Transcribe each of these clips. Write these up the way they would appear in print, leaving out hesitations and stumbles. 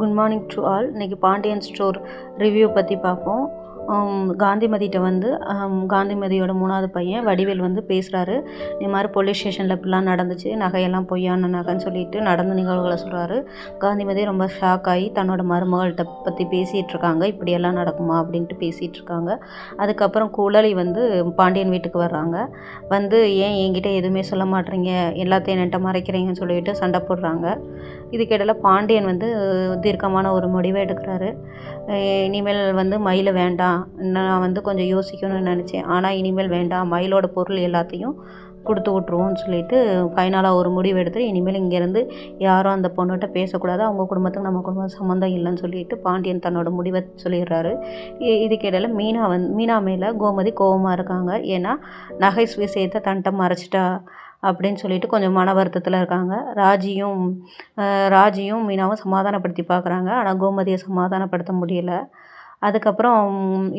Good morning to all. இன்றைக்கி Pandian store review பற்றி பார்ப்போம். காந்திமதிகிட்ட வந்து காந்திமதியோட 3வது பையன் வடிவேல் வந்து பேசுகிறாரு. இது மாதிரி போலீஸ் ஸ்டேஷனில் இப்படிலாம் நடந்துச்சு, நகையெல்லாம் பொய்யான நகைன்னு சொல்லிட்டு நடந்த நிகழ்வுகளை சொல்கிறாரு. காந்திமதி ரொம்ப ஷாக் ஆகி தன்னோட மருமகள்கிட்ட பற்றி பேசிகிட்டு இருக்காங்க. இப்படியெல்லாம் நடக்குமா அப்படின்ட்டு பேசிகிட்டு இருக்காங்க. அதுக்கப்புறம் குழலி வந்து பாண்டியன் வீட்டுக்கு வர்றாங்க. வந்து ஏன் என்கிட்ட எதுவுமே சொல்ல மாட்டேறீங்க, எல்லாத்தையும் என்கிட்ட மறைக்கிறீங்கன்னு சொல்லிட்டு சண்டை போடுறாங்க. இதுக்கிடையில பாண்டியன் வந்து தீர்க்கமான ஒரு முடிவை எடுக்கிறாரு. இனிமேல் வந்து மயில் வேண்டாம், நான் வந்து கொஞ்சம் யோசிக்கணும்னு நினச்சேன், ஆனால் இனிமேல் வேண்டாம், மயிலோட பொருள் எல்லாத்தையும் கொடுத்து விட்ருவோன்னு சொல்லிட்டு ஃபைனலாக ஒரு முடிவு எடுத்து இனிமேல் இங்கேருந்து யாரும் அந்த பொண்ணுகிட்ட பேசக்கூடாது, அவங்க குடும்பத்துக்கு நம்ம குடும்பம் சம்மந்தம் இல்லைன்னு சொல்லிட்டு பாண்டியன் தன்னோட முடிவை சொல்லிடுறாரு. இதுக்கிடையில் மீனா மேலே கோமதி கோபமாக இருக்காங்க. ஏன்னா நகை விஷயத்தை தன்ட்ட மறைச்சிட்டா அப்படின்னு சொல்லிட்டு கொஞ்சம் மன வருத்தத்தில் இருக்காங்க. ராஜியும் மீனாவும் சமாதானப்படுத்தி பார்க்குறாங்க. ஆனால் கோமதியை சமாதானப்படுத்த முடியல. அதுக்கப்புறம்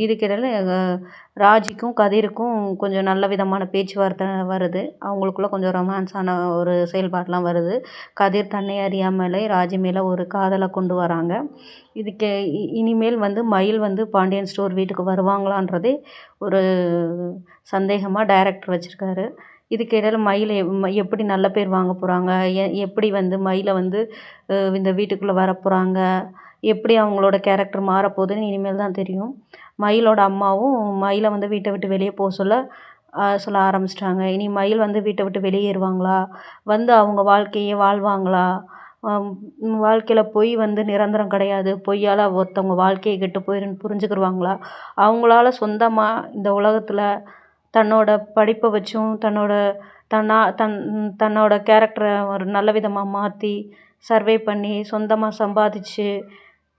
இதுக்கிடையில் ராஜிக்கும் கதிருக்கும் கொஞ்சம் நல்ல விதமான பேச்சுவார்த்தை வருது. அவங்களுக்குள்ள கொஞ்சம் ரொமான்ஸான ஒரு செயல்பாடெலாம் வருது. கதிர் தன்னை அறியாமலே ராஜி மேலே ஒரு காதலை கொண்டு வராங்க. இதுக்கு இனிமேல் வந்து மயில் வந்து பாண்டியன் ஸ்டோர் வீட்டுக்கு வருவாங்களான்றதே ஒரு சந்தேகமாக டைரக்டர் வச்சுருக்காரு. இதுக்கிடையில் மயில் எப்படி நல்ல பேர் வாங்க போகிறாங்க, எப்படி வந்து மயிலை வந்து இந்த வீட்டுக்குள்ளே வரப்போகிறாங்க, எப்படி அவங்களோட கேரக்டர் மாறப்போகுதுன்னு இனிமேல் தான் தெரியும். மயிலோட அம்மாவும் மயிலை வந்து வீட்டை விட்டு வெளியே போக சொல்ல ஆரம்பிச்சிட்டாங்க. இனி மயில் வந்து வீட்டை விட்டு வெளியேறுவாங்களா, வந்து அவங்க வாழ்க்கையே வாழ்வாங்களா, வாழ்க்கையில் பொய் வந்து நிரந்தரம் கிடையாது, பொய்யால் ஒருத்தவங்க வாழ்க்கையை கெட்டு போயிருன்னு புரிஞ்சுக்கிடுவாங்களா, அவங்களால சொந்தமாக இந்த உலகத்தில் தன்னோட படிப்பை வச்சும் தன்னோட கேரக்டரை ஒரு நல்ல விதமாக மாற்றி சர்வே பண்ணி சொந்தமாக சம்பாதிச்சு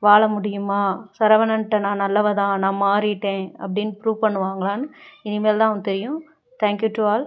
வாழ முடியுமா, சரவணன்ட்ட நான் நல்லவ தான், நான் மாறிட்டேன் அப்படின்னு ப்ரூவ் பண்ணுவாங்களான்னு இனிமேல் தான் தெரியும். Thank you to all.